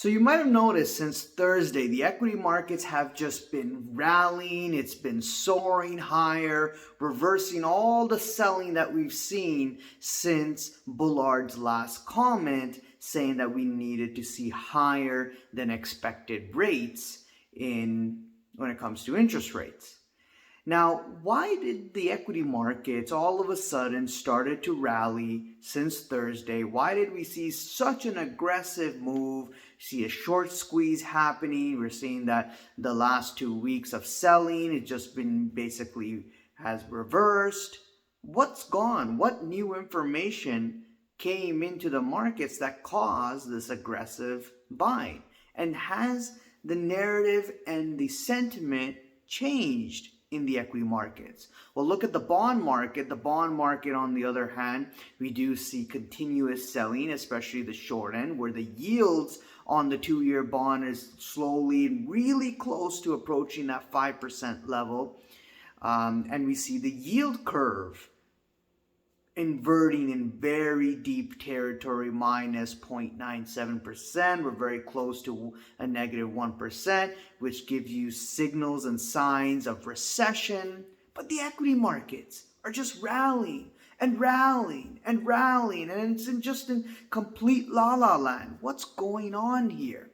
So you might have noticed since Thursday, the equity markets have just been rallying. It's been soaring higher, reversing all the selling that we've seen since Bullard's last comment saying that we needed to see higher than expected rates when it comes to interest rates. Now, why did the equity markets all of a sudden started to rally since Thursday? Why did we see such an aggressive move? See a short squeeze happening. We're seeing that the last 2 weeks of selling, it's just been basically has reversed. What's gone? What new information came into the markets that caused this aggressive buying? And has the narrative and the sentiment changed in the equity markets? Well, look at the bond market. The bond market, on the other hand, we do see continuous selling, especially the short end, where the yields on the 2-year bond is slowly really close to approaching that 5% level. And we see the yield curve inverting in very deep territory, minus 0.97%. We're very close to a negative 1%, which gives you signals and signs of recession. But the equity markets are just rallying and rallying and rallying, and it's just in complete la-la land. What's going on here?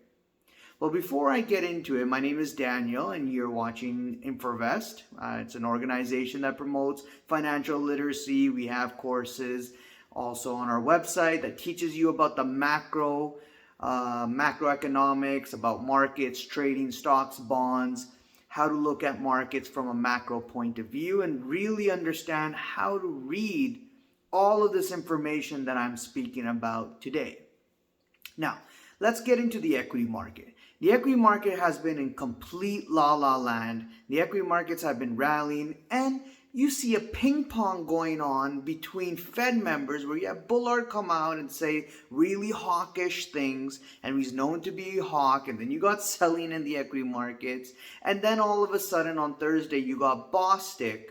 Well, before I get into it, my name is Daniel, and you're watching InfoVest. It's an organization that promotes financial literacy. We have courses also on our website that teaches you about the macroeconomics, about markets, trading, stocks, bonds, how to look at markets from a macro point of view, and really understand how to read all of this information that I'm speaking about today. Now, let's get into the equity market. The equity market has been in complete la-la land. The equity markets have been rallying, and you see a ping pong going on between Fed members where you have Bullard come out and say really hawkish things, and he's known to be a hawk, and then you got selling in the equity markets, and then all of a sudden on Thursday you got Bostic,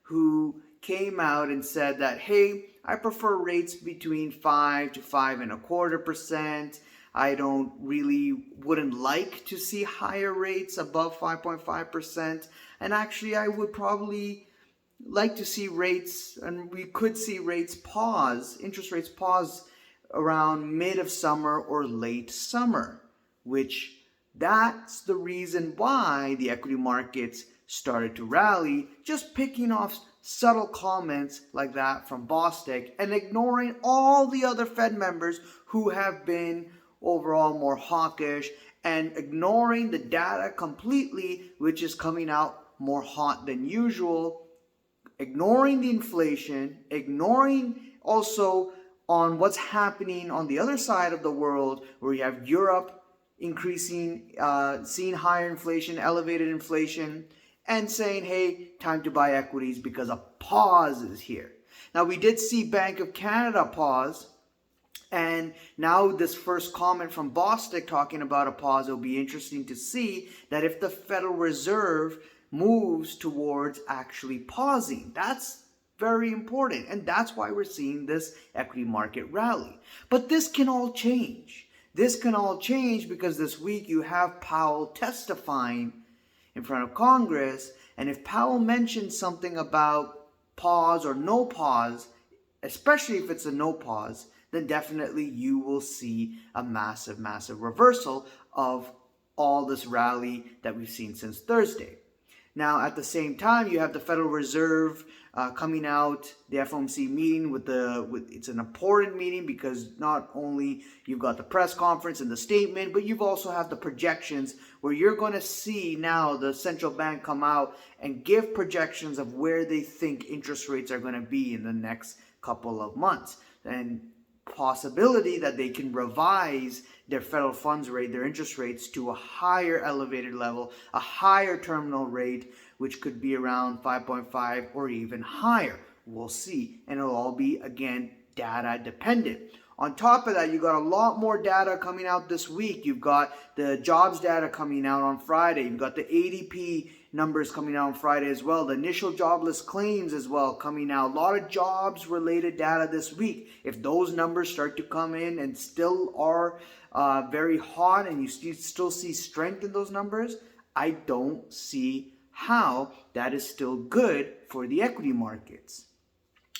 who came out and said that, hey, I prefer rates between 5 to 5.25%. I wouldn't like to see higher rates above 5.5%. And actually, I would probably like to see rates, and we could see rates pause, interest rates pause around mid of summer or late summer, which that's the reason why the equity markets started to rally, just picking off subtle comments like that from Bostic and ignoring all the other Fed members who have been overall more hawkish, and ignoring the data completely, which is coming out more hot than usual, ignoring the inflation, ignoring also on what's happening on the other side of the world, where you have Europe increasing, seeing higher inflation, elevated inflation, and saying, hey, time to buy equities because a pause is here. Now, we did see Bank of Canada pause. And now this first comment from Bostic talking about a pause, it'll be interesting to see that if the Federal Reserve moves towards actually pausing. That's very important. And that's why we're seeing this equity market rally. But this can all change. This can all change because this week you have Powell testifying in front of Congress. And if Powell mentions something about pause or no pause, especially if it's a no pause, then definitely you will see a massive, massive reversal of all this rally that we've seen since Thursday. Now, at the same time, you have the Federal Reserve coming out, the FOMC meeting it's an important meeting because not only you've got the press conference and the statement, but you've also have the projections where you're going to see now the central bank come out and give projections of where they think interest rates are going to be in the next couple of months. And possibility that they can revise their federal funds rate, their interest rates, to a higher elevated level, a higher terminal rate, which could be around 5.5 or even higher. We'll see. And it'll all be, again, data dependent. On top of that, you got a lot more data coming out this week. You've got the jobs data coming out on Friday. You've got the ADP numbers coming out on Friday as well. The initial jobless claims as well coming out. A lot of jobs related data this week. If those numbers start to come in and still are very hot, and you still see strength in those numbers, I don't see how that is still good for the equity markets.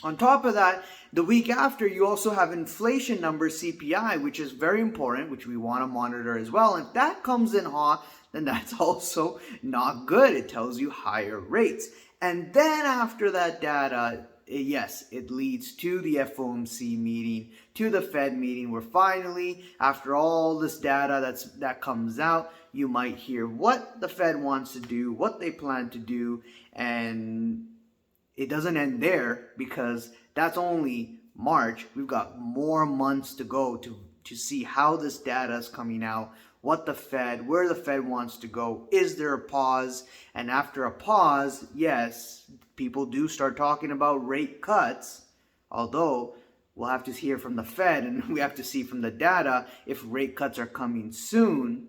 On top of that, the week after, you also have inflation numbers, CPI, which is very important, which we want to monitor as well. And if that comes in hot, then that's also not good. It tells you higher rates. And then after that data, yes, it leads to the FOMC meeting, to the Fed meeting, where finally, after all this data that comes out, you might hear what the Fed wants to do, what they plan to do, and it doesn't end there, because that's only March. We've got more months to go to see how this data is coming out, where the Fed wants to go. Is there a pause? And after a pause, yes, people do start talking about rate cuts, although we'll have to hear from the Fed, and we have to see from the data if rate cuts are coming soon,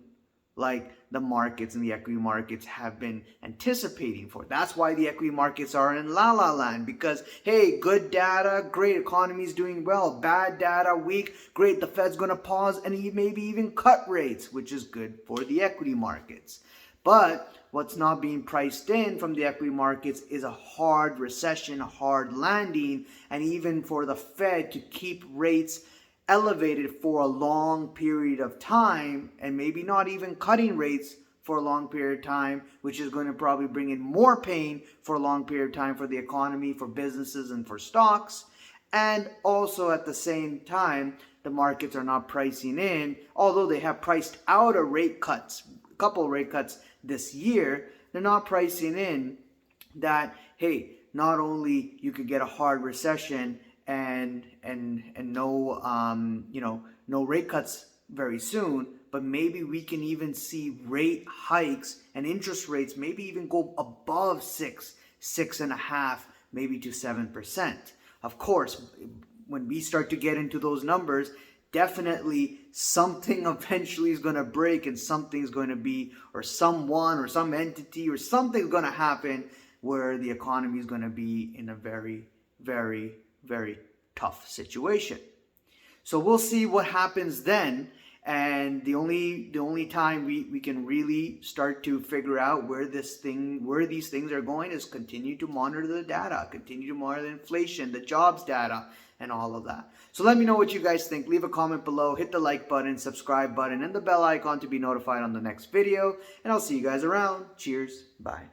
like the markets and the equity markets have been anticipating for. That's why the equity markets are in la-la land, because, hey, good data, great, economy's doing well. Bad data, weak, great, the Fed's going to pause and maybe even cut rates, which is good for the equity markets. But what's not being priced in from the equity markets is a hard recession, a hard landing, and even for the Fed to keep rates elevated for a long period of time, and maybe not even cutting rates for a long period of time, which is going to probably bring in more pain for a long period of time for the economy, for businesses, and for stocks. And also at the same time, the markets are not pricing in, although they have priced out a couple of rate cuts this year, they're not pricing in that, hey, not only you could get a hard recession and no rate cuts very soon, but maybe we can even see rate hikes and interest rates maybe even go above 6.5%, maybe to 7%. Of course, when we start to get into those numbers, definitely something eventually is going to break, and something's going to be, or someone or some entity or something's going to happen where the economy is going to be in a very, very, very tough situation. So we'll see what happens then. And the only time we can really start to figure out where these things are going is continue to monitor the data, continue to monitor the inflation, the jobs data, and all of that. So let me know what you guys think. Leave a comment below, hit the like button, subscribe button, and the bell icon to be notified on the next video. And I'll see you guys around. Cheers. Bye.